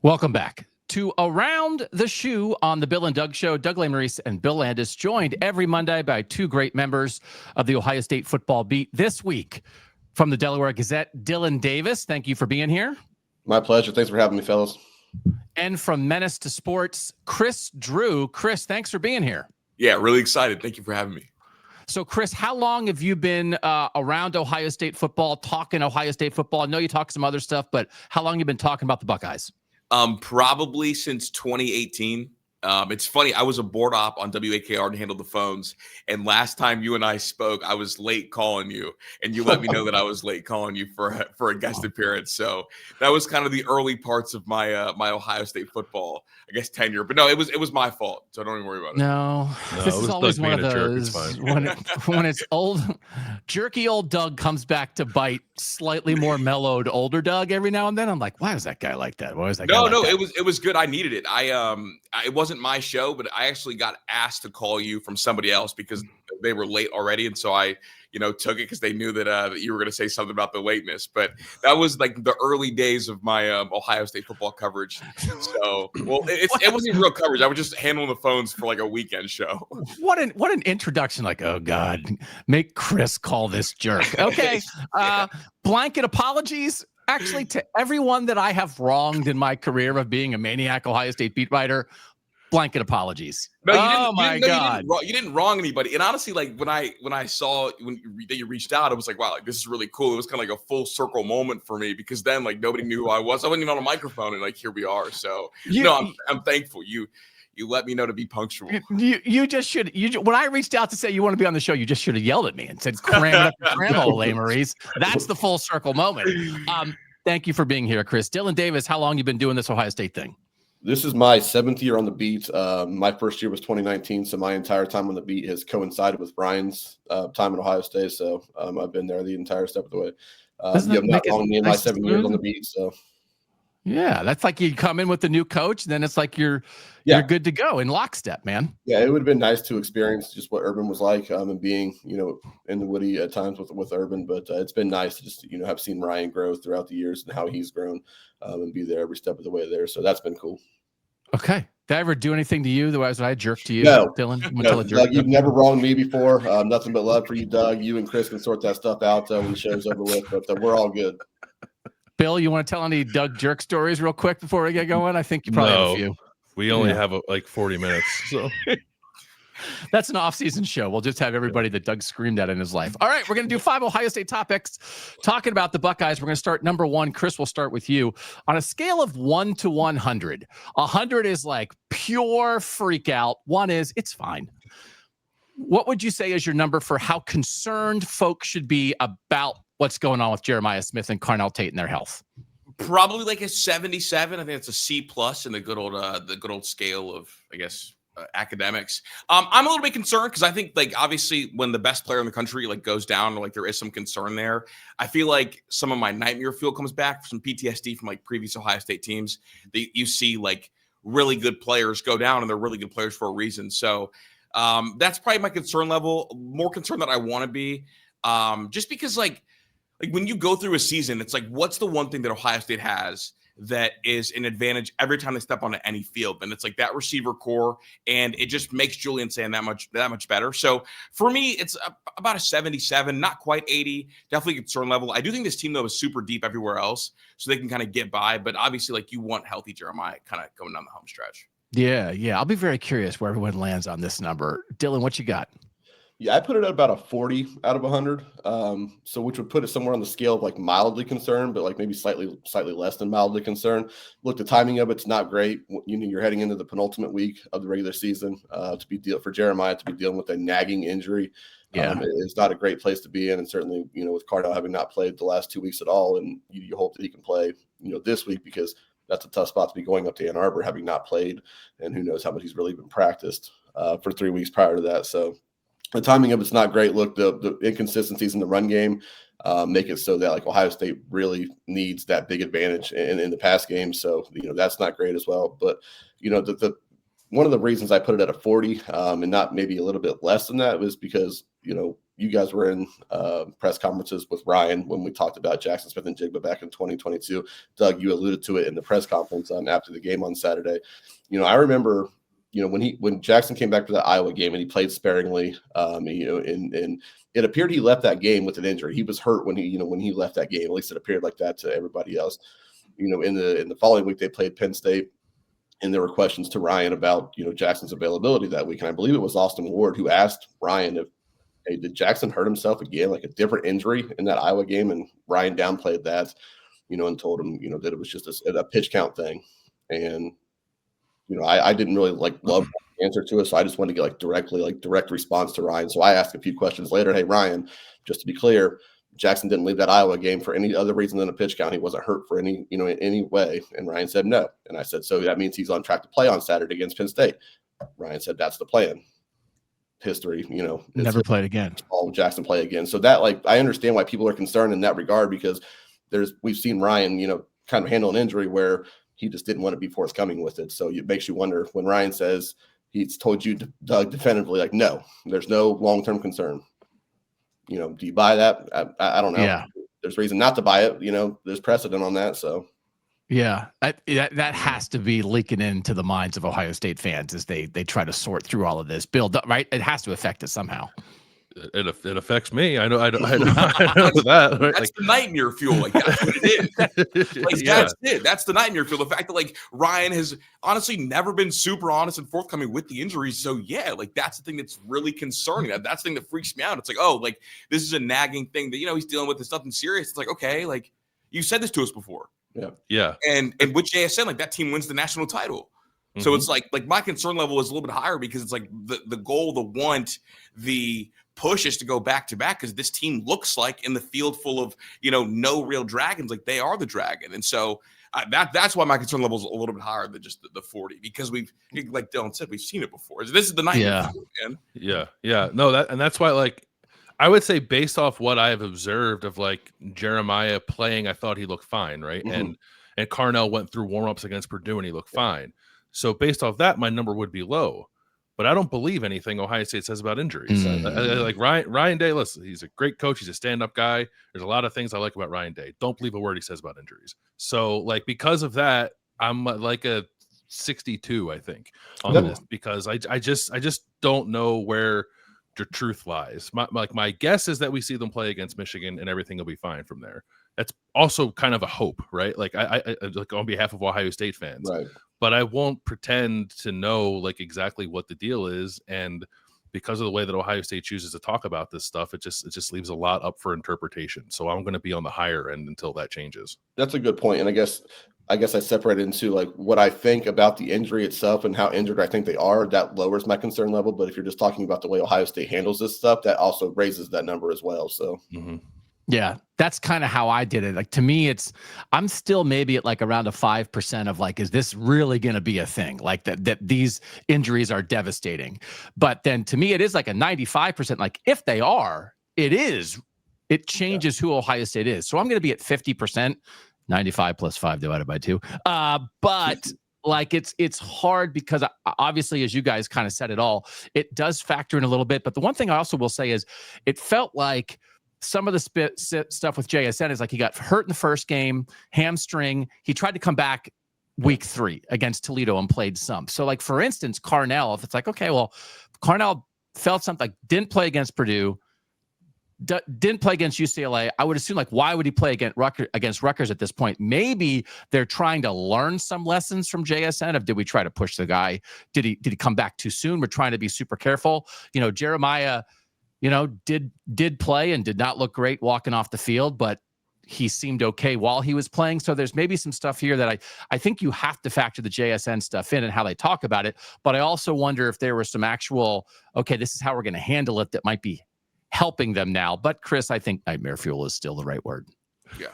Welcome back to Around the Shoe on the Bill and Doug Show. Doug Lesmerises and Bill Landis, joined every Monday by two great members of the Ohio State football beat. This week from the Delaware Gazette, Dylan Davis. Thank you for being here. My pleasure. Thanks for having me, fellas. And from Menace to Sports, Kris Drew. Kris, thanks for being here. Yeah, really excited. Thank you for having me. So, Kris, how long have you been around Ohio State football, talking Ohio State football? I know you talk some other stuff, but how long have you been talking about the Buckeyes? Probably since 2018. It's funny. I was a board op on WAKR and handled the phones. And last time you and I spoke, I was late calling you, and you let me know that I was late calling you for a guest appearance. So that was kind of the early parts of my my Ohio State football, I guess, tenure. But no, it was my fault. So don't even worry about it. No, this is always one of those when it's old, jerky old Doug comes back to bite slightly more mellowed older Doug every now and then. I'm like, why is that guy like that? Why is that? No, guy like that? It was good. I needed it. It wasn't my show, but I actually got asked to call you from somebody else because they were late already, and so I, took it because they knew that you were going to say something about the lateness. But that was like the early days of my Ohio State football coverage. So, well, it wasn't real coverage. I was just handling the phones for like a weekend show. What an introduction! Like, oh God, make Kris call this jerk. Okay, blanket apologies. Actually, to everyone that I have wronged in my career of being a maniac Ohio State beat writer. Blanket apologies. No, you didn't wrong anybody. And honestly, like when I saw that you reached out, I was like, wow, like this is really cool. It was kind of like a full circle moment for me because then like nobody knew who I was. I wasn't even on a microphone, and like here we are. So I'm thankful you let me know to be punctual. You just should. When I reached out to say you want to be on the show, you just should have yelled at me and said, "Cram it up, cram hole, Lesmerises." That's the full circle moment. Thank you for being here, Kris. Dylan Davis, how long you been doing this Ohio State thing? This is my 7th year on the beat. My first year was 2019, so my entire time on the beat has coincided with Brian's time at Ohio State. So I've been there the entire step of the way. Not long in my 7 years on the beat. So yeah, that's like you come in with the new coach, then it's like you're good to go in lockstep, man. Yeah, it would have been nice to experience just what Urban was like, and being in the Woody at times with Urban. But it's been nice to just have seen Ryan grow throughout the years and how he's grown, and be there every step of the way there. So that's been cool. Okay. Did I ever do anything to you? Otherwise, I jerk to you, no, Dylan? No, Doug, you've never wronged me before. Nothing but love for you, Doug. You and Kris can sort that stuff out when the show's over with, but we're all good. Bill, you want to tell any Doug jerk stories real quick before we get going? I think you probably have a few. We only have like 40 minutes, so that's an off-season show. We'll just have everybody that Doug screamed at in his life. All right, we're going to do 5 Ohio State topics talking about the Buckeyes. We're going to start number 1. Kris, we'll start with you. On a scale of 1 to 100, 100 is like pure freak out. 1 is it's fine. What would you say is your number for how concerned folks should be about what's going on with Jeremiah Smith and Carnell Tate and their health? Probably like a 77. I think it's a C+ in the good old scale of, I guess, academics. I'm a little bit concerned because I think, like, obviously when the best player in the country like goes down, or like there is some concern there. I feel like some of my nightmare fuel comes back, some PTSD from like previous Ohio State teams that you see like really good players go down, and they're really good players for a reason. So that's probably my concern level. More concerned than I want to be, just because like when you go through a season, it's like, what's the one thing that Ohio State has that is an advantage every time they step onto any field? And it's like that receiver core, and it just makes Julian Sand that much better. So for me, it's about a 77, not quite 80, definitely concern level. I do think this team, though, is super deep everywhere else, so they can kind of get by. But obviously, like, you want healthy Jeremiah kind of going down the home stretch. Yeah. I'll be very curious where everyone lands on this number. Dylan, what you got? Yeah, I put it at about a 40 out of 100. So which would put it somewhere on the scale of like mildly concerned, but like maybe slightly less than mildly concerned. Look, the timing of it's not great. You're heading into the penultimate week of the regular season for Jeremiah to be dealing with a nagging injury. Yeah, it's not a great place to be in, and certainly with Carnell having not played the last 2 weeks at all, and you hope that he can play this week, because that's a tough spot to be going up to Ann Arbor having not played, and who knows how much he's really been practiced for 3 weeks prior to that. So the timing of it's not great. Look, the inconsistencies in the run game make it so that like Ohio State really needs that big advantage in the pass game. So that's not great as well. But the one of the reasons I put it at a 40 and not maybe a little bit less than that was because you guys were in press conferences with Ryan when we talked about Jackson Smith and Jigba back in 2022. Doug, you alluded to it in the press conference after the game on Saturday. I remember, when Jackson came back for that Iowa game and he played sparingly, and it appeared he left that game with an injury. He was hurt when he left that game. At least it appeared like that to everybody else. In the following week they played Penn State, and there were questions to Ryan about Jackson's availability that week. And I believe it was Austin Ward who asked Ryan hey, did Jackson hurt himself again, like a different injury in that Iowa game? And Ryan downplayed that, and told him, that it was just a pitch count thing. And, I didn't really love the answer to it. So I just wanted to get direct response to Ryan. So I asked a few questions later. Hey, Ryan, just to be clear, Jackson didn't leave that Iowa game for any other reason than a pitch count. He wasn't hurt for any, in any way. And Ryan said no. And I said, so that means he's on track to play on Saturday against Penn State. Ryan said, that's the plan. History, never played again. All Jackson play again. So that I understand why people are concerned in that regard, because we've seen Ryan, kind of handle an injury where he just didn't want to be forthcoming with it. So it makes you wonder when Ryan says he's told you, Doug, definitively, no, there's no long-term concern. Do you buy that? I don't know. Yeah. There's reason not to buy it. There's precedent on that. So. Yeah, that has to be leaking into the minds of Ohio State fans as they try to sort through all of this. Bill, right? It has to affect us somehow. It affects me. I know that. Right? That's the nightmare fuel. That's what it is. That's it. That's the nightmare fuel. The fact that Ryan has honestly never been super honest and forthcoming with the injuries. So yeah, that's the thing that's really concerning. That's the thing that freaks me out. It's this is a nagging thing that he's dealing with. It's nothing serious. It's okay, you said this to us before. Yeah. And with JSN, that team wins the national title. Mm-hmm. So it's my concern level is a little bit higher because it's the goal, the want, the push is to go back to back because this team looks like in the field full of, no real dragons, they are the dragon. And so that's why my concern level is a little bit higher than just the 40, because we've, like Dillon said, we've seen it before. This is the night. Yeah. Man. Yeah. No, that's why I would say based off what I have observed of Jeremiah playing, I thought he looked fine, right? Mm-hmm. And Carnell went through warmups against Purdue and he looked fine. So based off that, my number would be low. But I don't believe anything Ohio State says about injuries. Ryan Day, listen, he's a great coach. He's a stand-up guy. There's a lot of things I like about Ryan Day. Don't believe a word he says about injuries. So because of that, I'm a 62, I think, on this, because I just don't know where the truth lies. My guess is that we see them play against Michigan and everything will be fine from there. That's also kind of a hope, right? I on behalf of Ohio State fans, right. But I won't pretend to know exactly what the deal is. And because of the way that Ohio State chooses to talk about this stuff, it just leaves a lot up for interpretation. So I'm going to be on the higher end until that changes. That's a good point. And I guess I separate it into what I think about the injury itself and how injured I think they are. That lowers my concern level. But if you're just talking about the way Ohio State handles this stuff, that also raises that number as well. So. Mm-hmm. Yeah, that's kind of how I did it. To me, I'm still maybe at around a 5% of is this really going to be a thing? That these injuries are devastating. But then to me, it is a 95%. If they are, it changes who Ohio State is. So I'm going to be at 50%, 95 plus 5 divided by 2. But it's hard because obviously, as you guys kind of said it all, it does factor in a little bit. But the one thing I also will say is it felt like some of the stuff with JSN is he got hurt in the first game, hamstring. He tried to come back week 3 against Toledo and played some. So for instance, Carnell, if it's okay, well, Carnell felt something didn't play against Purdue, didn't play against UCLA. I would assume why would he play against Rutgers at this point? Maybe they're trying to learn some lessons from JSN of did we try to push the guy? Did he come back too soon? We're trying to be super careful. Jeremiah, did play and did not look great walking off the field, but he seemed okay while he was playing. So there's maybe some stuff here that I think you have to factor the JSN stuff in and how they talk about it. But I also wonder if there was some actual, this is how we're going to handle it that might be helping them now. But Kris, I think nightmare fuel is still the right word. Yeah.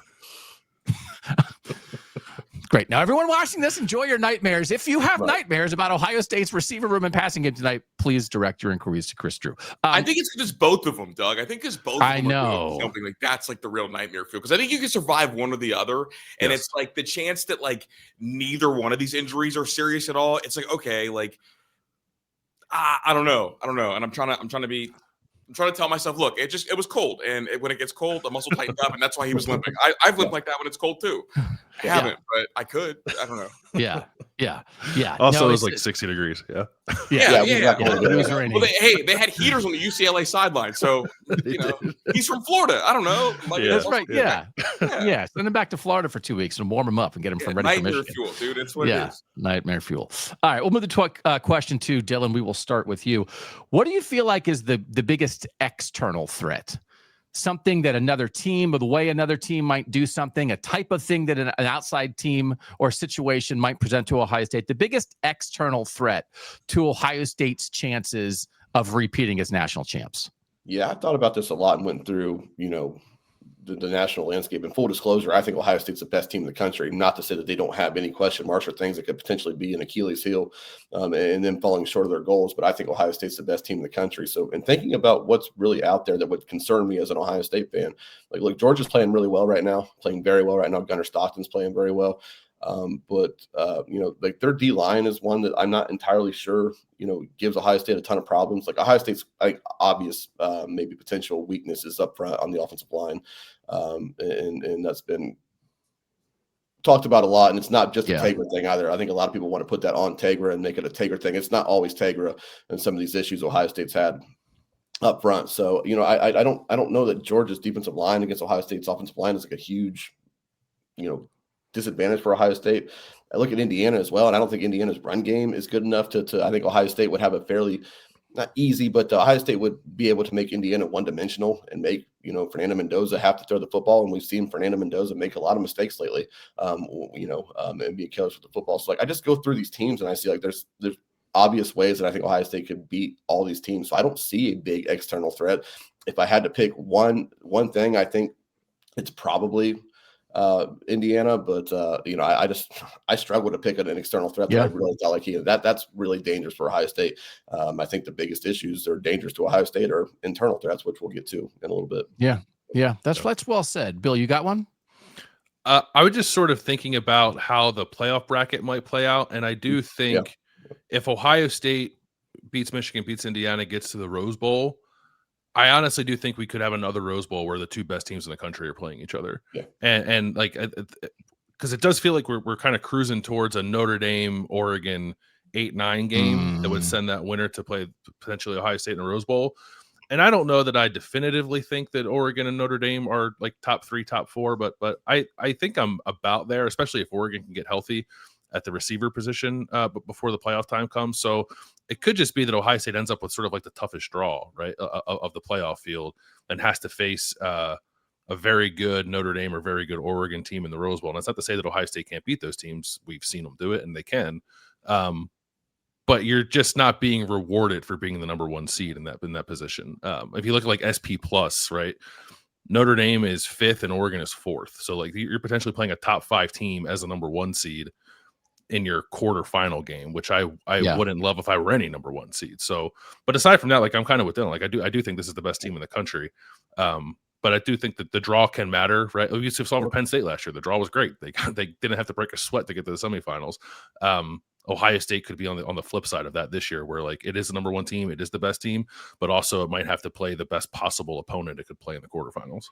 Great. Now, everyone watching this, enjoy your nightmares. If you have nightmares about Ohio State's receiver room and passing game tonight, please direct your inquiries to Kris Drew. I think it's just both of them, Doug. I think it's both of them. I know. Something that's the real nightmare feel. Because I think you can survive one or the other. And it's the chance that neither one of these injuries are serious at all. It's okay, I don't know. And I'm trying to be I'm trying to tell myself, look, it was cold, and when it gets cold, the muscle tightens up, and that's why he was limping. I've limped like that when it's cold too. I haven't, but I could. I don't know. Yeah. Also, No, it was like 60 degrees. Yeah. Yeah. Raining. Well, they had heaters on the UCLA sideline, so he's from Florida. I don't know. That's right. Yeah. Send him back to Florida for 2 weeks and warm him up and get him ready for nightmare Michigan. fuel, dude. It's what it is. Nightmare fuel. All right, we'll move to question 2, Dillon. We will start with you. What do you feel like is the biggest external threat? Something that another team, or the way another team might do something, a type of thing that an outside team or situation might present to Ohio State. The biggest external threat to Ohio State's chances of repeating as national champs. Yeah, I thought about this a lot and went through, the national landscape. And full disclosure, I think Ohio State's the best team in the country. Not to say that they don't have any question marks or things that could potentially be an Achilles heel and then falling short of their goals. But I think Ohio State's the best team in the country. So, in thinking about what's really out there that would concern me as an Ohio State fan, like, look, Georgia's playing really well right now, playing very well right now. Gunnar Stockton's playing very well. Like, their D line is one that I'm not entirely sure, gives Ohio State a ton of problems. Like, Ohio State's obvious, maybe potential weaknesses up front on the offensive line. And that's been talked about a lot. And it's not just a Tegra thing either. I think a lot of people want to put that on Tegra and make it a Tegra thing. It's not always Tegra and some of these issues Ohio State's had up front. So, I don't know that Georgia's defensive line against Ohio State's offensive line is like a huge, disadvantage for Ohio State. I look at Indiana as well, and I don't think Indiana's run game is good enough to I think Ohio State would have a fairly, not easy, but Ohio State would be able to make Indiana one-dimensional and make, Fernando Mendoza have to throw the football. And we've seen Fernando Mendoza make a lot of mistakes lately, and be careless with the football. So, like, I just go through these teams and I see, like, there's obvious ways that I think Ohio State could beat all these teams. So I don't see a big external threat. If I had to pick one thing, I think it's probably Indiana, but I struggle to pick an external threat that I really thought like that's really dangerous for Ohio State. I think the biggest issues that are dangerous to Ohio State are internal threats, which we'll get to in a little bit. That's well said. Bill, you got one? I was just sort of thinking about how the playoff bracket might play out, and I do think if Ohio State beats Michigan, beats Indiana, gets to the Rose Bowl, I honestly do think we could have another Rose Bowl where the two best teams in the country are playing each other. And like, because it does feel like we're kind of cruising towards a Notre Dame, Oregon 8-9 game that would send that winner to play potentially Ohio State in a Rose Bowl. And I don't know that I definitively think that Oregon and Notre Dame are like top 3, top 4, but I think I'm about there, especially if Oregon can get healthy at the receiver position but before the playoff time comes. So it could just be that Ohio State ends up with sort of like the toughest draw, right, of the playoff field, and has to face a very good Notre Dame or very good Oregon team in the Rose Bowl. And that's not to say that Ohio State can't beat those teams. We've seen them do it, and they can. But you're just not being rewarded for being the number 1 seed in that position. If you look at like SP Plus, right, Notre Dame is 5th and Oregon is 4th. So like you're potentially playing a top 5 team as a number 1 seed in your quarterfinal game, which I wouldn't love if I were any number 1 seed. So, but aside from that, like I'm kind of with Dillon. Like I do think this is the best team in the country. But I do think that the draw can matter, right? We saw for Penn State last year. The draw was great. They didn't have to break a sweat to get to the semifinals. Ohio State could be on the flip side of that this year, where like it is the number 1 team, it is the best team, but also it might have to play the best possible opponent it could play in the quarterfinals.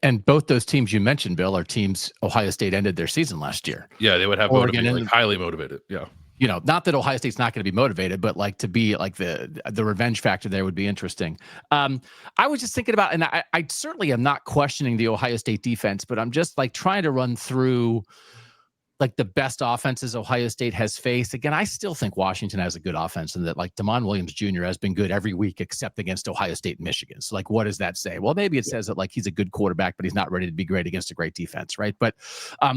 And both those teams you mentioned, Bill, are teams Ohio State ended their season last year. Yeah, they would have Oregon like highly motivated. Yeah. Not that Ohio State's not going to be motivated, but like to be like the revenge factor there would be interesting. I was just thinking about, and I certainly am not questioning the Ohio State defense, but I'm just like trying to run through like the best offenses Ohio State has faced. Again, I still think Washington has a good offense, and that like Damon Williams Jr. has been good every week except against Ohio State and Michigan. So like, what does that say? Well, maybe it says that like he's a good quarterback, but he's not ready to be great against a great defense, right? But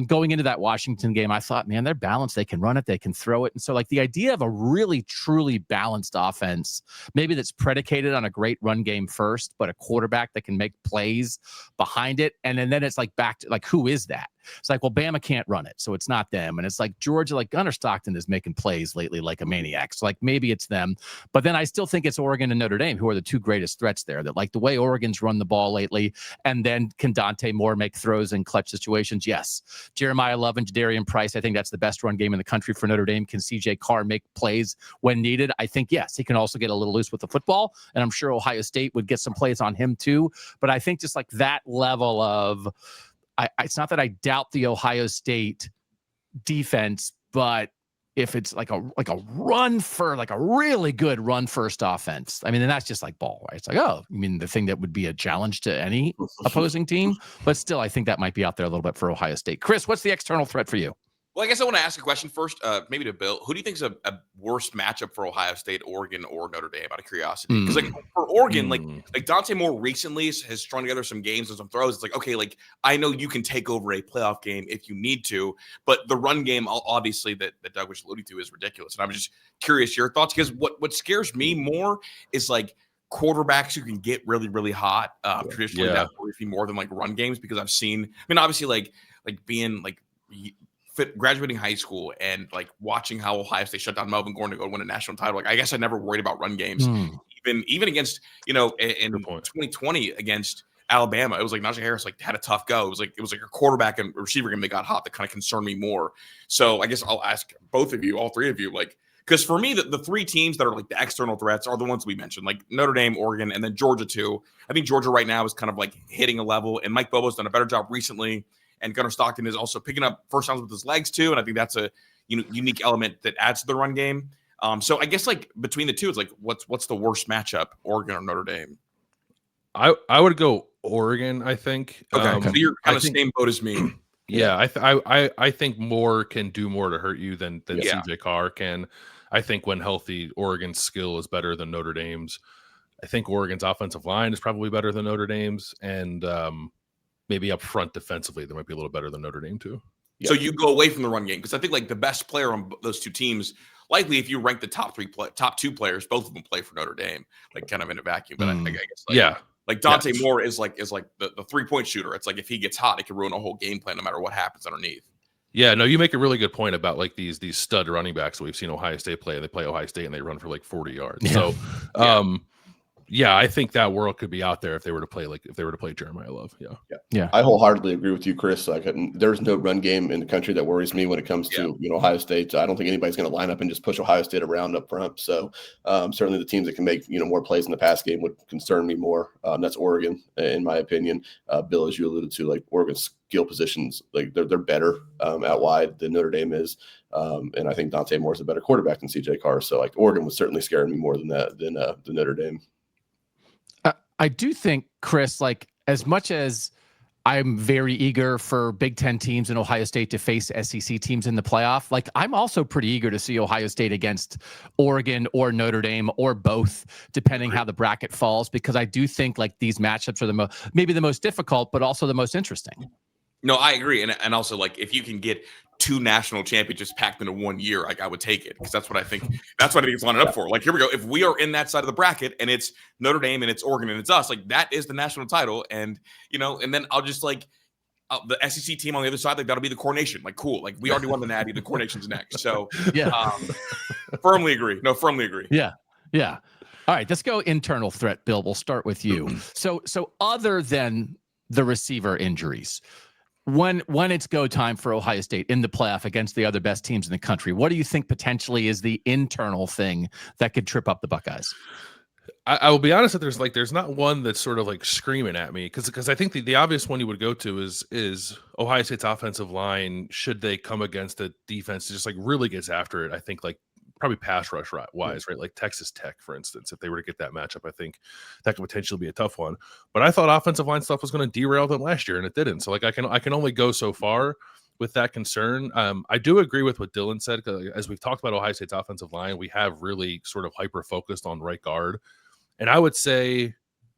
going into that Washington game, I thought, man, they're balanced. They can run it, they can throw it. And so like the idea of a really, truly balanced offense, maybe that's predicated on a great run game first, but a quarterback that can make plays behind it. And then it's like back to like, who is that? It's like, well, Bama can't run it, so it's not them. And it's like Georgia, like Gunnar Stockton is making plays lately like a maniac. So like maybe it's them. But then I still think it's Oregon and Notre Dame who are the two greatest threats there. That like the way Oregon's run the ball lately, and then can Dante Moore make throws in clutch situations? Yes. Jeremiah Love and Jadarian Price, I think that's the best run game in the country for Notre Dame. Can CJ Carr make plays when needed? I think yes. He can also get a little loose with the football, and I'm sure Ohio State would get some plays on him too. But I think just like that level of, it's not that I doubt the Ohio State defense, but if it's like a run for like a really good run first offense, I mean, then that's just like ball, right? It's like, oh, I mean, the thing that would be a challenge to any opposing team, but still, I think that might be out there a little bit for Ohio State. Chris, what's the external threat for you? Well, I guess I want to ask a question first, maybe to Bill. Who do you think is a worse matchup for Ohio State, Oregon, or Notre Dame? Out of curiosity, because like for Oregon, like Dante Moore recently has strung together some games and some throws. It's like, okay, like I know you can take over a playoff game if you need to, but the run game, obviously, that Doug was alluding to is ridiculous. And I was just curious your thoughts, because what scares me more is like quarterbacks who can get really, really hot. Traditionally, that worries me more than like run games, because I've seen. I mean, obviously, like being like graduating high school and like watching how Ohio State shut down Melvin Gordon to go win a national title. Like, I guess I never worried about run games, even against, in 2020 against Alabama. It was like Najee Harris like had a tough go. It was like a quarterback and receiver game that got hot that kind of concerned me more. So I guess I'll ask both of you, all three of you, like, because for me, the three teams that are like the external threats are the ones we mentioned, like Notre Dame, Oregon, and then Georgia too. I think Georgia right now is kind of like hitting a level, and Mike Bobo's done a better job recently. And Gunnar Stockton is also picking up first downs with his legs too, and I think that's a unique element that adds to the run game. So I guess like between the two, it's like what's the worst matchup, Oregon or Notre Dame? I would go Oregon. I think. Okay, so you're kind of same boat as me. Yeah, I think Moore can do more to hurt you than CJ Carr can. I think when healthy, Oregon's skill is better than Notre Dame's. I think Oregon's offensive line is probably better than Notre Dame's, and maybe up front defensively, they might be a little better than Notre Dame too. So you go away from the run game, because I think like the best player on those two teams, likely if you rank the top two players, both of them play for Notre Dame, like kind of in a vacuum. But I guess like Dante Moore is like the 3-point shooter. It's like if he gets hot, it can ruin a whole game plan no matter what happens underneath. Yeah, no, you make a really good point about like these stud running backs that we've seen Ohio State play. They play Ohio State and they run for like 40 yards. Yeah. So yeah, I think that world could be out there if they were to play Jeremiah Love. Yeah. I wholeheartedly agree with you, Chris. Like, there's no run game in the country that worries me when it comes to Ohio State. I don't think anybody's going to line up and just push Ohio State around up front. So certainly the teams that can make more plays in the pass game would concern me more. That's Oregon, in my opinion. Bill, as you alluded to, like Oregon's skill positions, like they're better out wide than Notre Dame is. And I think Dante Moore is a better quarterback than CJ Carr. So like Oregon was certainly scaring me more than Notre Dame. I do think, Chris, like as much as I'm very eager for Big Ten teams and Ohio State to face SEC teams in the playoff, like I'm also pretty eager to see Ohio State against Oregon or Notre Dame or both, depending how the bracket falls, because I do think like these matchups are maybe the most difficult, but also the most interesting. No, I agree. And also like if you can get 2 national championships packed into 1 year, like I would take it, because that's what I think it's lining up for. Like, here we go. If we are in that side of the bracket and it's Notre Dame and it's Oregon and it's us, like that is the national title. And, and then I'll just like the SEC team on the other side, like that'll be the coronation. Like, cool. Like we already won the Natty. The coronation's next. So firmly agree. No, firmly agree. Yeah. Yeah. All right. Let's go internal threat, Bill. We'll start with you. So other than the receiver injuries, when it's go time for Ohio State in the playoff against the other best teams in the country, what do you think potentially is the internal thing that could trip up the Buckeyes? I will be honest that there's not one that's sort of like screaming at me, because I think the obvious one you would go to is Ohio State's offensive line. Should they come against a defense that just like really gets after it? I think like probably pass rush wise, right? Like Texas Tech, for instance, if they were to get that matchup, I think that could potentially be a tough one. But I thought offensive line stuff was going to derail them last year, and it didn't. So like I can only go so far with that concern. I do agree with what Dillon said, because as we've talked about Ohio State's offensive line, we have really sort of hyper focused on right guard, and I would say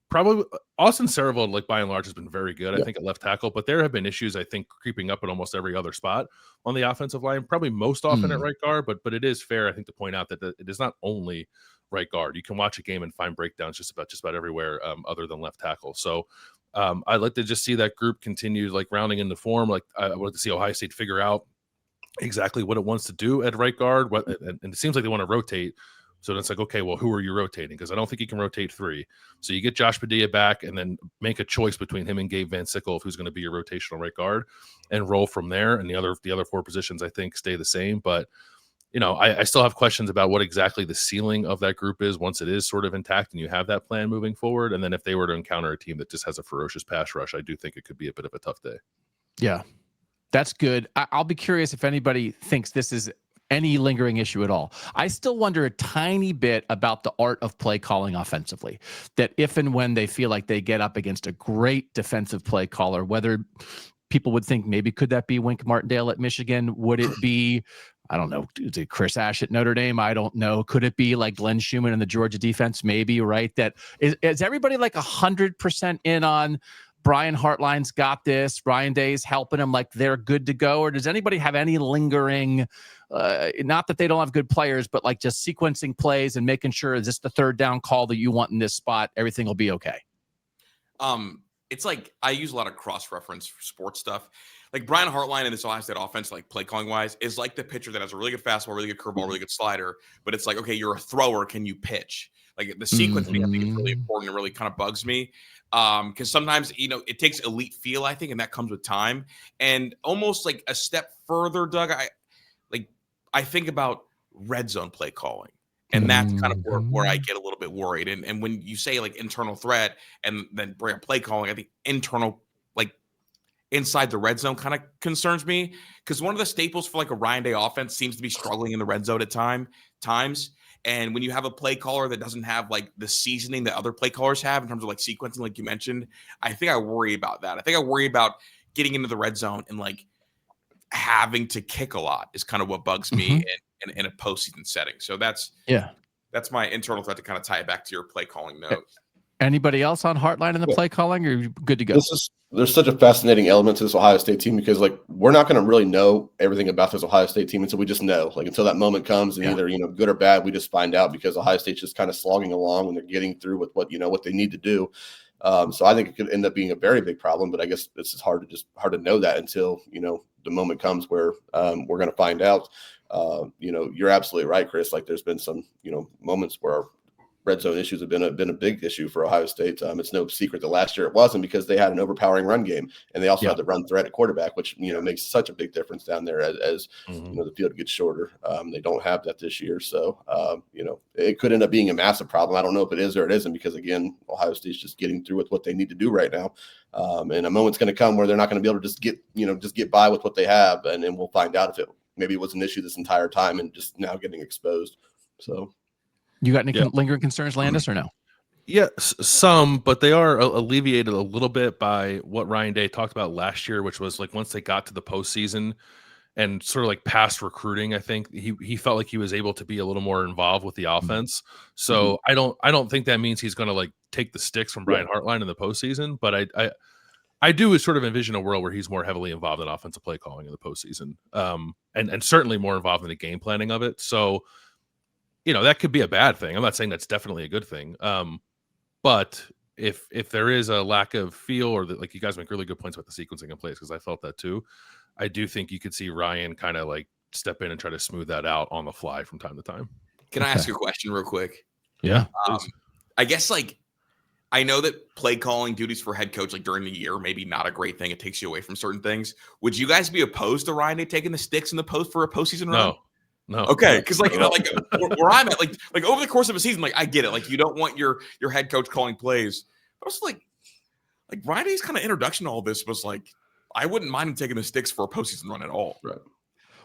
probably Austin Saravold, like by and large, has been very good, I think, at left tackle, but there have been issues, I think, creeping up at almost every other spot on the offensive line, probably most often at right guard, but it is fair, I think, to point out that it is not only right guard. You can watch a game and find breakdowns just about everywhere other than left tackle. So I'd like to just see that group continue like rounding into form. Like I would like to see Ohio State figure out exactly what it wants to do at right guard. And it seems like they want to rotate. So it's like, okay, well, who are you rotating? Because I don't think you can rotate 3. So you get Josh Padilla back and then make a choice between him and Gabe Van Sickle of who's going to be your rotational right guard and roll from there. And the other 4 positions, I think, stay the same. But, I still have questions about what exactly the ceiling of that group is once it is sort of intact and you have that plan moving forward. And then if they were to encounter a team that just has a ferocious pass rush, I do think it could be a bit of a tough day. Yeah, that's good. I'll be curious if anybody thinks this is any lingering issue at all. I still wonder a tiny bit about the art of play calling offensively, that if and when they feel like they get up against a great defensive play caller, whether people would think maybe could that be Wink Martindale at Michigan? Would it be, I don't know, is it Chris Ash at Notre Dame? I don't know. Could it be like Glenn Schumann in the Georgia defense? Maybe, right? That is everybody like 100% in on Brian Hartline's got this, Ryan Day's helping him, like they're good to go? Or does anybody have any lingering, not that they don't have good players, but like just sequencing plays and making sure, is this the third down call that you want in this spot? Everything will be okay. It's like I use a lot of cross-reference for sports stuff. Like Brian Hartline in this Ohio State offense, like play calling wise, is like the pitcher that has a really good fastball, really good curveball, really good slider. But it's like, okay, you're a thrower. Can you pitch? Like the sequence, I think is really important and really kind of bugs me. Because sometimes, it takes elite feel, I think, and that comes with time. And almost like a step further, Doug, I think about red zone play calling. And that's kind of where I get a little bit worried. And when you say like internal threat and then bring up play calling, I think internal, like inside the red zone kind of concerns me. Because one of the staples for like a Ryan Day offense seems to be struggling in the red zone at times. And when you have a play caller that doesn't have like the seasoning that other play callers have in terms of like sequencing, like you mentioned, I think I worry about that. I think I worry about getting into the red zone and like having to kick a lot is kind of what bugs me in a postseason setting. So that's my internal threat to kind of tie it back to your play calling note. Anybody else on Heartline in the play calling, or are you good to go? There's such a fascinating element to this Ohio State team because like we're not going to really know everything about this Ohio State team until we just know, like until that moment comes and either good or bad, we just find out because Ohio State's just kind of slogging along and they're getting through with what they need to do. So I think it could end up being a very big problem, but I guess it's just hard to know that until the moment comes where we're going to find out. You're absolutely right, Chris. Like there's been some moments where red zone issues have been a big issue for Ohio State. It's no secret that last year it wasn't because they had an overpowering run game and they also had the run threat at quarterback, which makes such a big difference down there as the field gets shorter. They don't have that this year, so it could end up being a massive problem. I don't know if it is or it isn't because again, Ohio State's just getting through with what they need to do right now, and a moment's going to come where they're not going to be able to just get by with what they have, and then we'll find out if maybe it was an issue this entire time and just now getting exposed. So. You got any lingering concerns, Landis, or no? Yeah, some, but they are alleviated a little bit by what Ryan Day talked about last year, which was like once they got to the postseason and sort of like past recruiting, I think he felt like he was able to be a little more involved with the offense. So I don't think that means he's going to like take the sticks from Brian Hartline in the postseason, but I do sort of envision a world where he's more heavily involved in offensive play calling in the postseason, and certainly more involved in the game planning of it. So. That could be a bad thing. I'm not saying that's definitely a good thing. But if there is a lack of feel or like you guys make really good points about the sequencing in place, because I felt that too. I do think you could see Ryan kind of like step in and try to smooth that out on the fly from time to time. Can I ask you a question real quick? Yeah. I guess I know that play calling duties for head coach, like during the year, maybe not a great thing. It takes you away from certain things. Would you guys be opposed to Ryan taking the sticks in the post for a postseason run? No. Okay, because where I'm at, like over the course of a season, like I get it. Like you don't want your head coach calling plays. But also like Ryan Day's kind of introduction to all this was like, I wouldn't mind him taking the sticks for a postseason run at all. Right.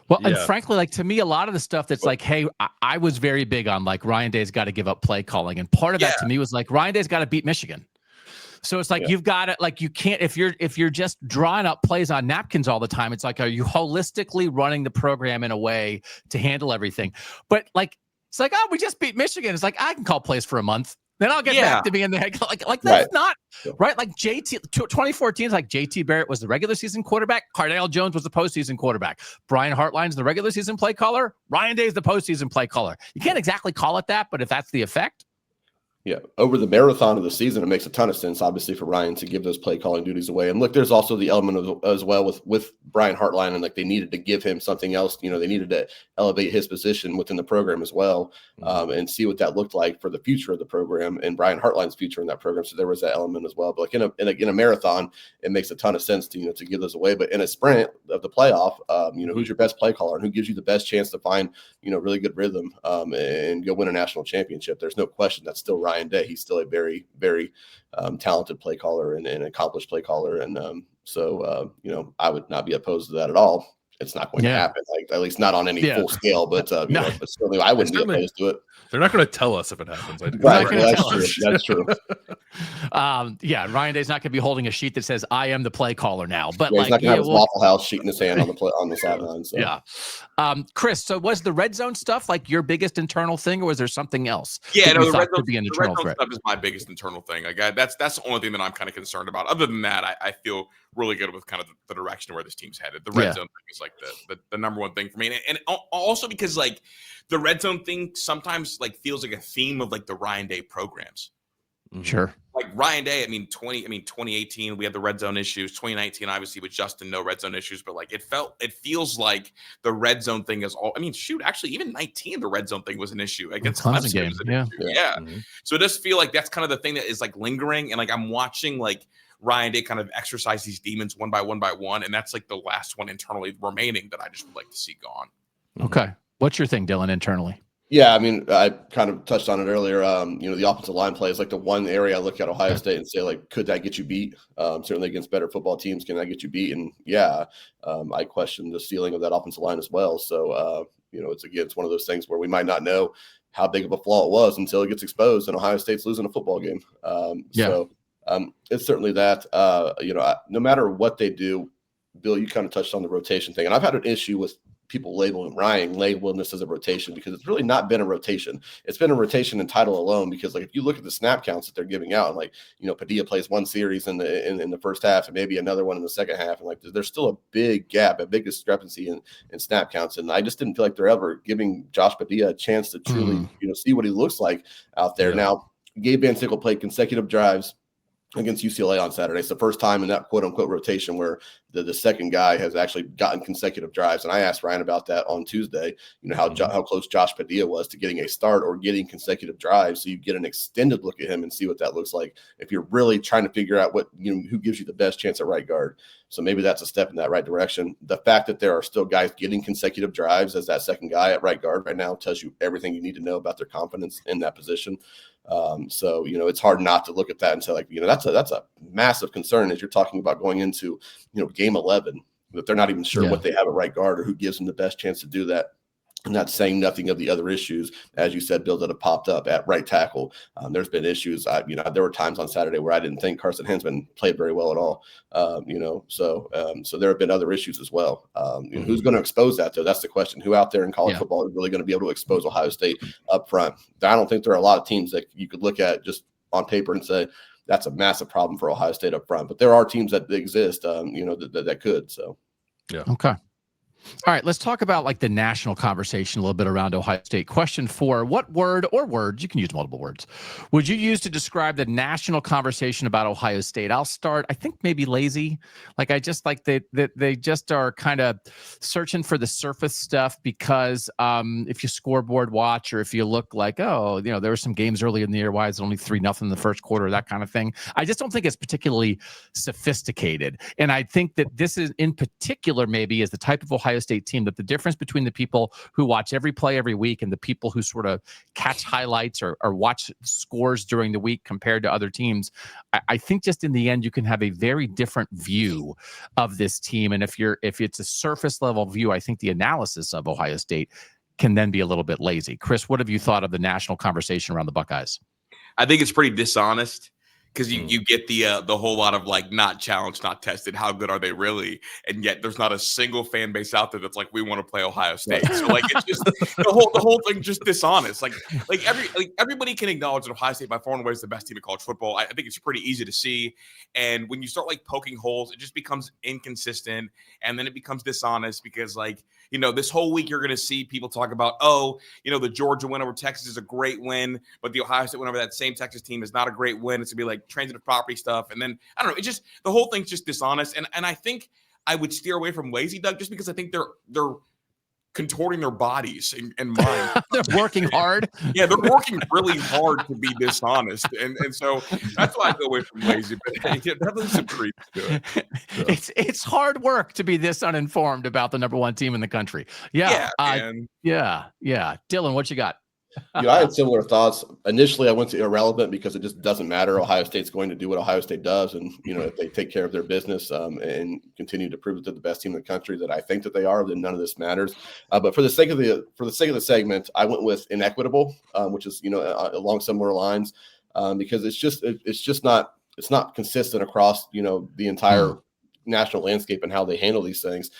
Well, and frankly, like to me, a lot of the stuff that's like, hey, I was very big on like Ryan Day's got to give up play calling, and part of that to me was like Ryan Day's got to beat Michigan. So it's like you've got to like you can't if you're just drawing up plays on napkins all the time. It's like, are you holistically running the program in a way to handle everything? But like it's like, oh, we just beat Michigan. It's like I can call plays for a month, then I'll get back to being the head. Like that's not right. Like 2014 is like JT Barrett was the regular season quarterback. Cardale Jones was the postseason quarterback. Brian Hartline's the regular season play caller. Ryan Day's the postseason play caller. You can't exactly call it that, but if that's the effect. Yeah, over the marathon of the season, it makes a ton of sense, obviously, for Ryan to give those play calling duties away. And look, there's also the element of as well with Brian Hartline, and like they needed to give him something else. You know, they needed to elevate his position within the program as well, and see what that looked like for the future of the program and Brian Hartline's future in that program. So there was that element as well. But like in a marathon, it makes a ton of sense to to give those away. But in a sprint of the playoff, who's your best play caller and who gives you the best chance to find really good rhythm and go win a national championship? There's no question that's still Ryan Day. He's still a very, very talented play caller and accomplished play caller. And so I would not be opposed to that at all. It's not going to happen, like at least not on any full scale, but but certainly I wouldn't be opposed to it. They're not going to tell us if it happens. Right. That's true. Ryan Day's not going to be holding a sheet that says "I am the play caller" now, but he's not going to have his Waffle House sheet in his hand on the sideline. So. Yeah, Kris. So was the red zone stuff like your biggest internal thing, or was there something else? Yeah, the red zone stuff is my biggest internal thing. Like that's the only thing that I'm kind of concerned about. Other than that, I feel really good with kind of the direction where this team's headed. The red zone thing is like the number one thing for me, and also because like the red zone thing sometimes like feels like a theme of like the Ryan Day programs. Sure. Like Ryan Day, 2018 we had the red zone issues. 2019 obviously with Justin, no red zone issues, but like it feels like the red zone thing is all. Actually even 19 the red zone thing was an issue against Clemson game. Yeah. Mm-hmm. So it does feel like that's kind of the thing that is like lingering, and like I'm watching like Ryan Day kind of exercise these demons one by one, and that's like the last one internally remaining that I just would like to see gone. Okay. What's your thing, Dillon, internally? Yeah, I kind of touched on it earlier. The offensive line play is like the one area I look at Ohio State and say, like, could that get you beat? Certainly against better football teams, can that get you beat? And I question the ceiling of that offensive line as well. So, it's one of those things where we might not know how big of a flaw it was until it gets exposed and Ohio State's losing a football game. So it's certainly that. No matter what they do, Bill, you kind of touched on the rotation thing, and I've had an issue with people labeling this as a rotation because it's really not been a rotation. It's been a rotation in title alone because like if you look at the snap counts that they're giving out, and like Padilla plays one series in the first half and maybe another one in the second half, and like there's still a big gap, a big discrepancy in snap counts, and I just didn't feel like they're ever giving Josh Padilla a chance to truly see what he looks like out there. Now Gabe Van Sickle played consecutive drives against UCLA on Saturday. It's the first time in that quote-unquote rotation where the second guy has actually gotten consecutive drives. And I asked Ryan about that on Tuesday, how close Josh Padilla was to getting a start or getting consecutive drives. So you get an extended look at him and see what that looks like if you're really trying to figure out what who gives you the best chance at right guard. So maybe that's a step in that right direction. The fact that there are still guys getting consecutive drives as that second guy at right guard right now tells you everything you need to know about their confidence in that position. So it's hard not to look at that and say, like, that's a massive concern as you're talking about going into game 11, that they're not even sure what they have at right guard or who gives them the best chance to do that. And that's saying nothing of the other issues, as you said, Bill, that have popped up at right tackle. There's been issues. There were times on Saturday where I didn't think Carson Hinsman played very well at all. So there have been other issues as well. Who's going to expose that, though? That's the question. Who out there in college football is really going to be able to expose Ohio State up front? I don't think there are a lot of teams that you could look at just on paper and say that's a massive problem for Ohio State up front. But there are teams that exist, that could. So, yeah. Okay. All right, let's talk about like the national conversation a little bit around Ohio State. Question 4, what word or words, you can use multiple words, would you use to describe the national conversation about Ohio State? I'll start, I think maybe lazy. Like I just like that they just are kind of searching for the surface stuff because if you scoreboard watch or if you look like, there were some games early in the year, why is it only 3-0 in the first quarter, that kind of thing. I just don't think it's particularly sophisticated. And I think that this is in particular maybe is the type of Ohio State team that the difference between the people who watch every play every week and the people who sort of catch highlights or watch scores during the week compared to other teams, I think just in the end you can have a very different view of this team. And if it's a surface level view, I think the analysis of Ohio State can then be a little bit lazy. Kris, what have you thought of the national conversation around the Buckeyes? I think it's pretty dishonest. Because you get the whole lot of like not challenged, not tested. How good are they really? And yet there's not a single fan base out there that's like, we want to play Ohio State. So like it's just the whole thing just dishonest. Like everybody can acknowledge that Ohio State by far and away is the best team in college football. I think it's pretty easy to see. And when you start like poking holes, it just becomes inconsistent, and then it becomes dishonest because like This whole week you're going to see people talk about, the Georgia win over Texas is a great win, but the Ohio State win over that same Texas team is not a great win. It's going to be like transitive property stuff. And then, I don't know, it's just, the whole thing's just dishonest. And I think I would steer away from lazy, Doug, just because I think they're contorting their bodies and mind. They're working hard. Yeah, they're working really hard to be dishonest. And so that's why I go away from lazy, but definitely some truth to it. So. It's hard work to be this uninformed about the number one team in the country. Yeah. Yeah. Dillon, what you got? I had similar thoughts. Initially, I went to irrelevant because it just doesn't matter. Ohio State's going to do what Ohio State does. And, if they take care of their business and continue to prove that they're the best team in the country that I think that they are, then none of this matters. But for the sake of the segment, I went with inequitable, which is, along similar lines, because it's not consistent across, the entire national landscape and how they handle these things.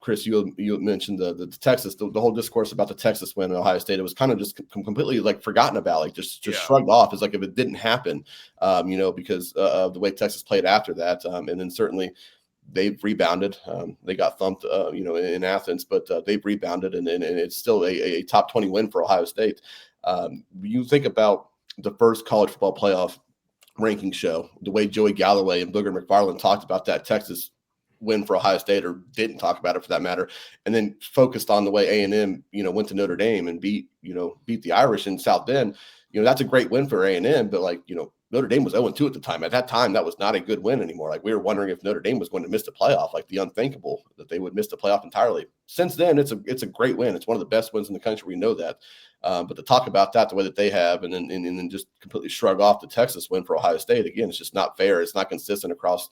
Kris, you mentioned the Texas, the whole discourse about the Texas win in Ohio State. It was kind of just completely like forgotten about, like just shrugged off. It's like if it didn't happen, because of the way Texas played after that. And then certainly they've rebounded. They got thumped, in Athens, but they've rebounded, and it's still a top 20 win for Ohio State. You think about the first college football playoff ranking show, the way Joey Galloway and Booger McFarland talked about that Texas win for Ohio State, or didn't talk about it for that matter, and then focused on the way A&M, went to Notre Dame and beat the Irish in South Bend. That's a great win for A&M, but Notre Dame was 0-2 at the time. At that time, that was not a good win anymore. Like, we were wondering if Notre Dame was going to miss the playoff, like the unthinkable that they would miss the playoff entirely. Since then, it's a great win. It's one of the best wins in the country. We know that. But to talk about that the way that they have, and then just completely shrug off the Texas win for Ohio State, again, it's just not fair. It's not consistent across,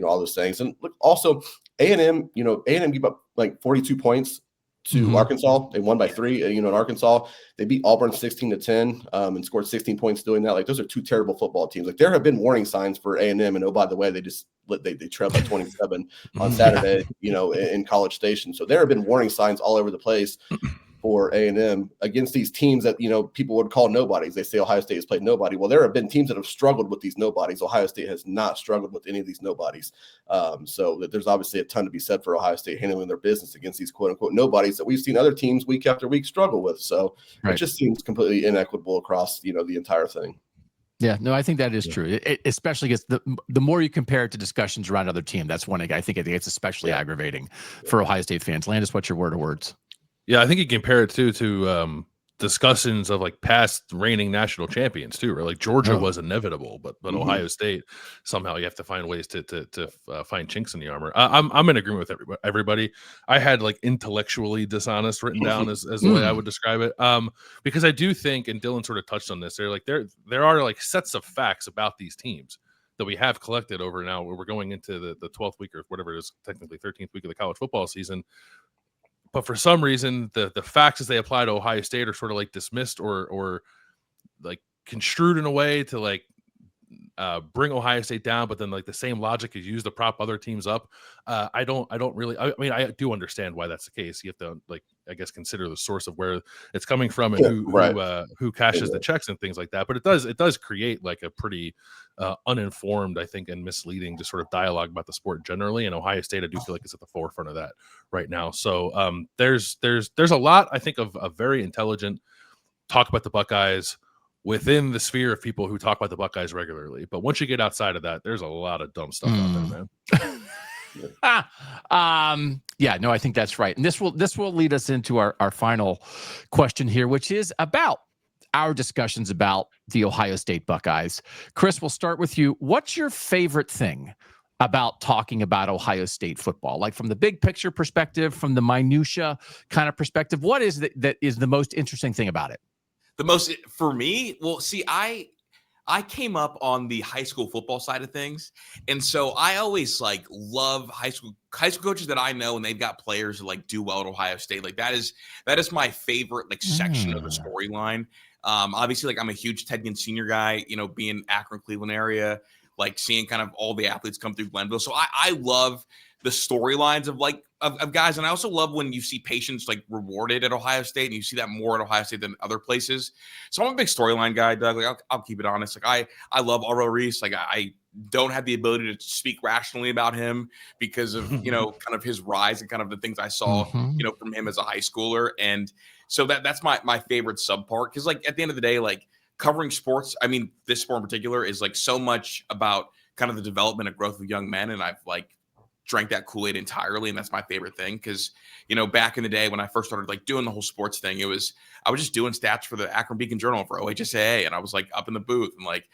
all those things. And look, also A&M, A&M gave up like 42 points to Arkansas. They won by 3, in Arkansas. They beat Auburn 16-10 and scored 16 points doing that. Like, those are 2 terrible football teams. Like, there have been warning signs for A&M, and oh, by the way, they trailed by 27 on Saturday, in College Station. So there have been warning signs all over the place for A&M against these teams that, people would call nobodies. They say Ohio State has played nobody. Well, there have been teams that have struggled with these nobodies. Ohio State has not struggled with any of these nobodies. So that there's obviously a ton to be said for Ohio State handling their business against these quote unquote nobodies that we've seen other teams week after week struggle with. So It just seems completely inequitable across, the entire thing. Yeah, no, I think that is true. Especially because the more you compare it to discussions around other team, that's one I think it's especially aggravating for Ohio State fans. Landis, what's your word or words? Yeah, I think you compare it to discussions of like past reigning national champions too, right? Like Georgia was inevitable, but Ohio State, somehow you have to find ways to find chinks in the armor. I'm in agreement with everybody. I had like intellectually dishonest written down as the way I would describe it. Because I do think, and Dillon sort of touched on this, there are like sets of facts about these teams that we have collected over now. We're going into the 12th week or whatever it is, technically 13th week of the college football season. But for some reason, the facts as they apply to Ohio State are sort of like dismissed or like construed in a way to like bring Ohio State down, but then like the same logic is used to prop other teams up. I do understand why that's the case. You have to, like, I guess, consider the source of where it's coming from and who cashes the checks and things like that. But it does create like a pretty uninformed, I think, and misleading just sort of dialogue about the sport generally. And Ohio State, I do feel like it's at the forefront of that right now. So there's a lot, I think, of a very intelligent talk about the Buckeyes within the sphere of people who talk about the Buckeyes regularly. But once you get outside of that, there's a lot of dumb stuff out there, man. Yeah, no, I think that's right. And this will lead us into our final question here, which is about our discussions about the Ohio State Buckeyes. Kris, we'll start with you. What's your favorite thing about talking about Ohio State football? Like, from the big picture perspective, from the minutia kind of perspective, what is that is the most interesting thing about it? The most, for me, well, see, I came up on the high school football side of things. And so I always like love high school coaches that I know, and they've got players that like do well at Ohio State. Like that is my favorite like section of the storyline. Obviously, like, I'm a huge Ted Ginn Sr. guy, being Akron, Cleveland area. like seeing kind of all the athletes come through Glenville. So I love the storylines of guys. And I also love when you see patience like rewarded at Ohio State, and you see that more at Ohio State than other places. So I'm a big storyline guy, Doug. Like I'll keep it honest. Like I love R.L. Reese. Like I don't have the ability to speak rationally about him because of, kind of his rise and kind of the things I saw, from him as a high schooler. And so that's my favorite subpart. Cause like at the end of the day, like covering sports, I mean, this sport in particular is like so much about kind of the development and growth of young men. And I've like drank that Kool-Aid entirely. And that's my favorite thing. Cause back in the day when I first started like doing the whole sports thing, I was just doing stats for the Akron Beacon Journal for OHSAA. And I was like up in the booth and like,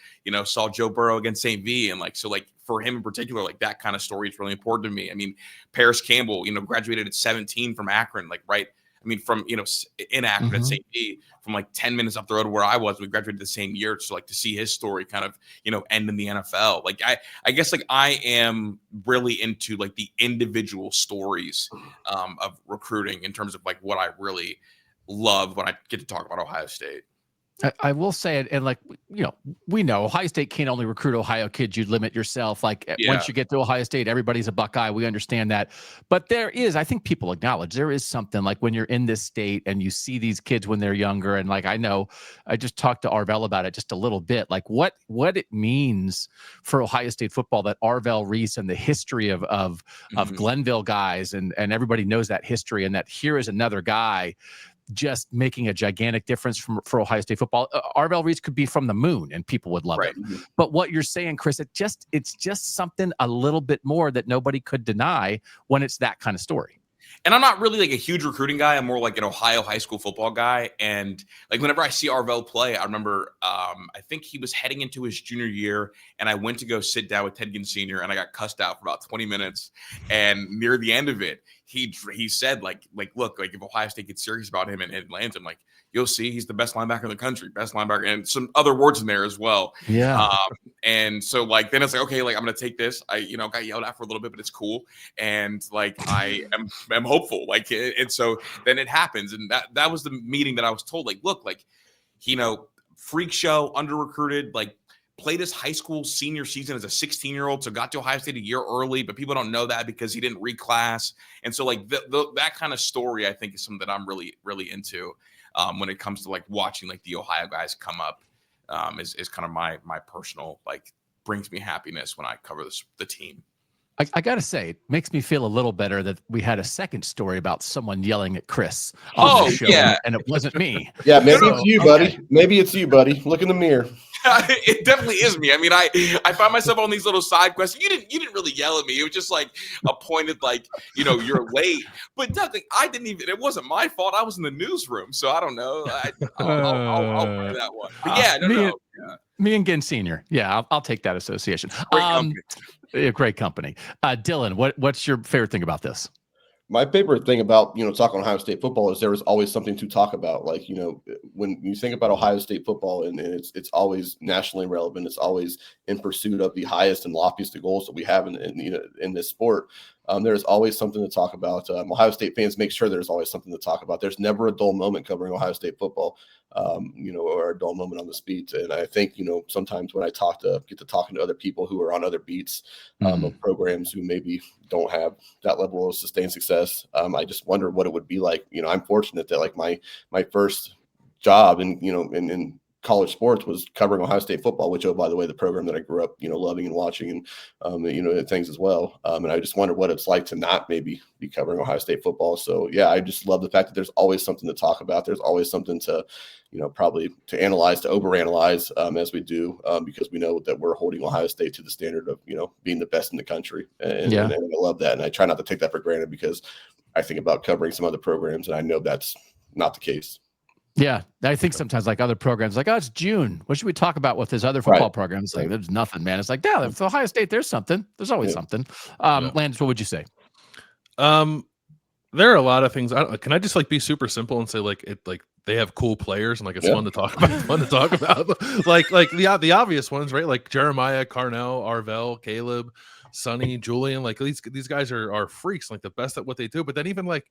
saw Joe Burrow against St. V. And like, so like for him in particular, like that kind of story is really important to me. I mean, Paris Campbell, graduated at 17 from Akron, like, right. I mean, from, in Akron at St. V, from like 10 minutes up the road where I was, we graduated the same year. So like to see his story kind of, end in the NFL. Like, I guess like I am really into like the individual stories of recruiting in terms of like what I really love when I get to talk about Ohio State. I will say it, and like we know Ohio State can't only recruit Ohio kids. You limit yourself. Like once you get to Ohio State, everybody's a Buckeye. We understand that, but there is, I think people acknowledge there is something like when you're in this state and you see these kids when they're younger, and like I know I just talked to Arvell about it just a little bit, like what it means for Ohio State football that Arvell Reese and the history of Glenville guys and everybody knows that history, and that here is another guy just making a gigantic difference for Ohio State football. Arvell Reese could be from the moon and people would love it. But what you're saying, Kris, it's just something a little bit more that nobody could deny when it's that kind of story. And I'm not really like a huge recruiting guy. I'm more like an Ohio high school football guy. And like whenever I see Arvell play, I remember I think he was heading into his junior year, and I went to go sit down with Ted Ginn Sr. and I got cussed out for about 20 minutes. And near the end of it, he said like look, like if Ohio State gets serious about him and lands him, like you'll see he's the best linebacker in the country, best linebacker, and some other words in there as well. Yeah. And so like then it's like, okay, like I'm gonna take this. I got yelled at for a little bit, but it's cool. And like I am hopeful. Like and so then it happens, and that was the meeting that I was told. Like, look, like freak show, under recruited, like played his high school senior season as a 16-year-old, so got to Ohio State a year early, but people don't know that because he didn't reclass. And so like that kind of story, I think, is something that I'm really, really into when it comes to like watching like the Ohio guys come up. Is kind of my personal, like, brings me happiness when I cover the team. I got to say, it makes me feel a little better that we had a second story about someone yelling at Kris on the show, and it wasn't me. Yeah, maybe it's you, buddy. Okay. Maybe it's you, buddy. Look in the mirror. It definitely is me. I mean, I find myself on these little side quests. You didn't really yell at me. It was just like a pointed, like, you're late. But Doug, like, I didn't even. It wasn't my fault. I was in the newsroom, so I don't know. I'll play that one. But yeah, no. Me and Ginn Sr. Yeah, I'll take that association. Great company. Dillon, what's your favorite thing about this? My favorite thing about, talking Ohio State football is there is always something to talk about. Like, when you think about Ohio State football, and it's always nationally relevant, it's always in pursuit of the highest and loftiest goals that we have in this sport. There's always something to talk about. Ohio State fans make sure there's always something to talk about. There's never a dull moment covering Ohio State football, or a dull moment on this beat. And I think, sometimes when I get to talking to other people who are on other beats of programs who maybe don't have that level of sustained success, I just wonder what it would be like. I'm fortunate that like my first job in college sports was covering Ohio State football, which, oh, by the way, the program that I grew up, loving and watching, and things as well. And I just wonder what it's like to not maybe be covering Ohio State football. So yeah, I just love the fact that there's always something to talk about. There's always something to, probably to analyze, to overanalyze, as we do, because we know that we're holding Ohio State to the standard of, being the best in the country. And I love that. And I try not to take that for granted, because I think about covering some other programs and I know that's not the case. Yeah, I think sometimes like other programs, like, oh, it's June. What should we talk about with this other football programs? Like, there's nothing, man. It's like, yeah, for Ohio State, there's something. There's always something. Lance, what would you say? There are a lot of things. Can I just like be super simple and say like they have cool players and like it's fun to talk about. like the obvious ones, right? Like Jeremiah, Carnell, Arvell, Caleb, Sonny, Julian. Like these guys are freaks, like the best at what they do. But then even like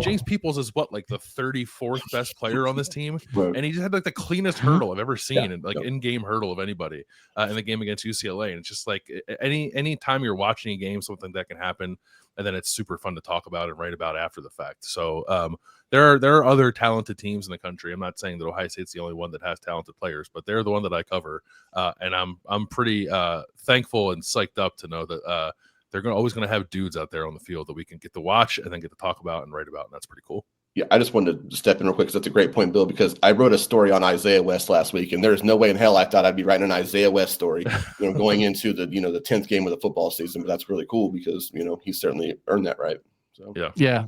James Peoples is what, like the 34th best player on this team, Right. and he just had like the cleanest Mhm. hurdle I've ever seen, Yeah. and like in-game hurdle of anybody in the game against UCLA. And it's just like any time you're watching a game, something that can happen, and then it's super fun to talk about and write about after the fact. So there are other talented teams in the country. I'm not saying that Ohio State's the only one that has talented players, but they're the one that I cover, and I'm pretty thankful and psyched up to know that they're always going to have dudes out there on the field that we can get to watch and then get to talk about and write about, and that's pretty cool. Yeah, I just wanted to step in real quick because that's a great point, Bill, because I wrote a story on Isaiah West last week, and there's no way in hell I thought I'd be writing an Isaiah West story, going into the 10th game of the football season. But that's really cool because, he certainly earned that right. So Yeah.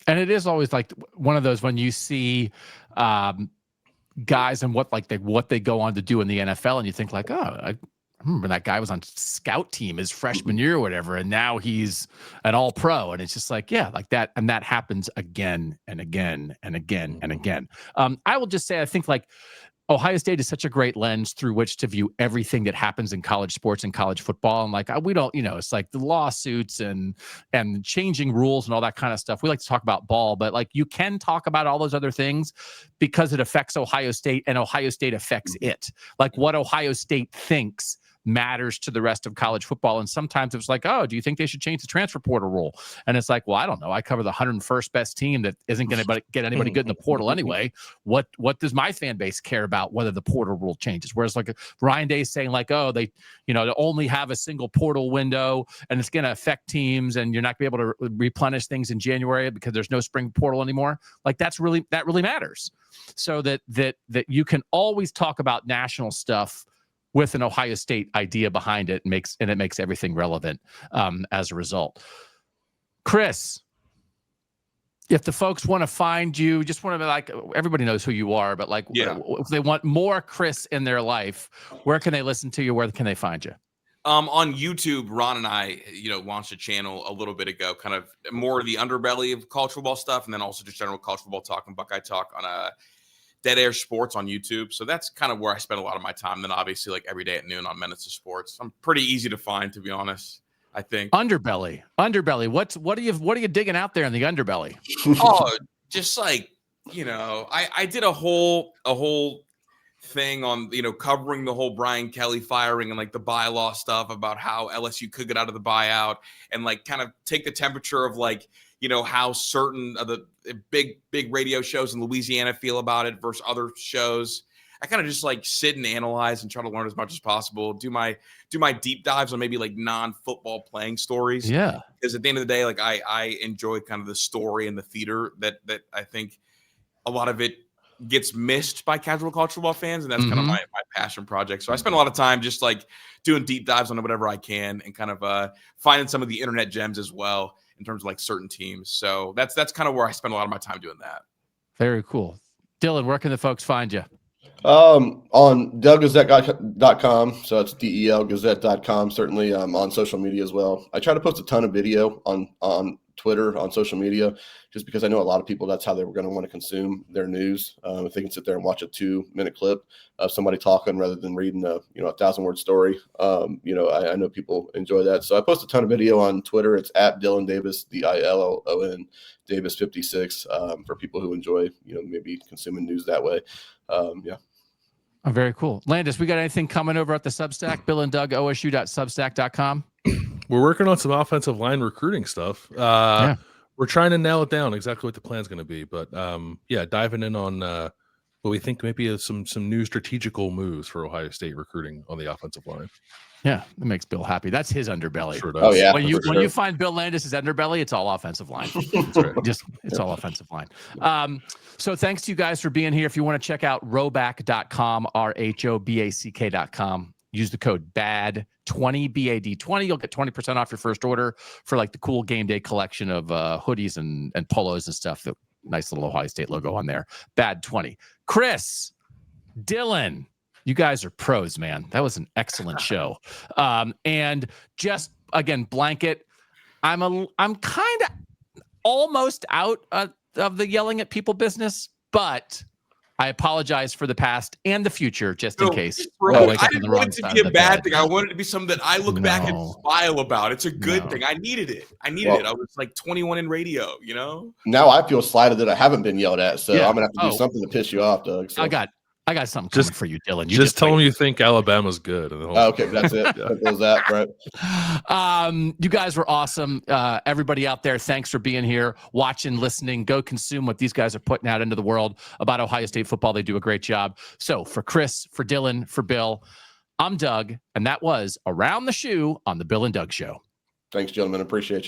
And it is always like one of those when you see guys and what they go on to do in the NFL, and you think like, oh, I remember that guy was on scout team his freshman year or whatever, and now he's an all pro. And it's just like, yeah, like that. And that happens again and again and again and again. I will just say, I think like Ohio State is such a great lens through which to view everything that happens in college sports and college football. And like, we don't, it's like the lawsuits and changing rules and all that kind of stuff. We like to talk about ball, but like you can talk about all those other things because it affects Ohio State and Ohio State affects it. Like what Ohio State thinks matters to the rest of college football. And sometimes it's like, oh, do you think they should change the transfer portal rule? And it's like, well, I don't know. I cover the 101st best team that isn't going to get anybody good in the portal anyway. What does my fan base care about whether the portal rule changes? Whereas like Ryan Day is saying like, oh, they only have a single portal window and it's going to affect teams and you're not going to be able to replenish things in January because there's no spring portal anymore. Like that really matters. So that you can always talk about national stuff with an Ohio State idea behind it, and it makes everything relevant as a result. Kris, if the folks want to find you, just want to be like, everybody knows who you are, but like, if they want more Kris in their life, where can they listen to you? Where can they find you? On YouTube, Ron and I, launched a channel a little bit ago, kind of more the underbelly of college football stuff, and then also just general college football talk and Buckeye talk on Dead Air Sports on YouTube. So that's kind of where I spend a lot of my time. Then obviously like every day at noon on Menace to Sports. I'm pretty easy to find, to be honest, I think. Underbelly. What are you digging out there in the underbelly? Oh, just like, I did a whole thing on, covering the whole Brian Kelly firing and like the bylaw stuff about how LSU could get out of the buyout and like kind of take the temperature of like, how certain of the big radio shows in Louisiana feel about it versus other shows. I kind of just like sit and analyze and try to learn as much as possible. Do my deep dives on maybe like non-football playing stories. Yeah. Because at the end of the day, like I enjoy kind of the story and the theater that I think a lot of it gets missed by casual college football fans. And that's kind of my passion project. So I spend a lot of time just like doing deep dives on whatever I can and kind of finding some of the internet gems as well in terms of like certain teams. So that's kind of where I spend a lot of my time doing that. Very cool. Dillon, where can the folks find you? On delgazette.com. So it's delgazette.com. Certainly on social media as well. I try to post a ton of video on Twitter, on social media, just because I know a lot of people, that's how they were going to want to consume their news. If they can sit there and watch a 2-minute clip of somebody talking rather than reading a 1,000-word story. I know people enjoy that. So I post a ton of video on Twitter. It's at Dillon Davis, DILLON Davis 56, for people who enjoy, maybe consuming news that way. Yeah. Oh, very cool. Landis, we got anything coming over at the Substack? Bill and Doug, OSU.substack.com. We're working on some offensive line recruiting stuff. We're trying to nail it down exactly what the plan's going to be. But diving in on what we think maybe is some new strategical moves for Ohio State recruiting on the offensive line. Yeah, that makes Bill happy. That's his underbelly. Sure does. Oh yeah. When you find Bill Landis' underbelly, it's all offensive line. That's right. It's all offensive line. So thanks to you guys for being here. If you want to check out rhoback.com, RHOBACK.com, use the code BAD20, BAD20. You'll get 20% off your first order for like the cool game day collection of hoodies and polos and stuff. The nice little Ohio State logo on there. BAD20. Kris, Dillon, you guys are pros, man. That was an excellent show. And just again, blanket. I'm kind of almost out of the yelling at people business, but I apologize for the past and the future, just in case. Bro, wake I up on the didn't wrong want it to side be of a the bad bed. thing. I wanted it to be something that I look back and No. smile about. It's a good No. thing. I needed it. I was like 21 in radio, you know? Now I feel slighted that I haven't been yelled at, so Yeah. I'm gonna have to do Oh. something to piss you off, Doug. So. I got something Just- coming for you, Dillon. Just tell wait. them you think Alabama's good. And Okay, that's it. Simple as that, right? You guys were awesome. Everybody out there, thanks for being here, watching, listening. Go consume what these guys are putting out into the world about Ohio State football. They do a great job. So for Kris, for Dillon, for Bill, I'm Doug, and that was Around the Shoe on the Bill and Doug Show. Thanks, gentlemen. Appreciate you.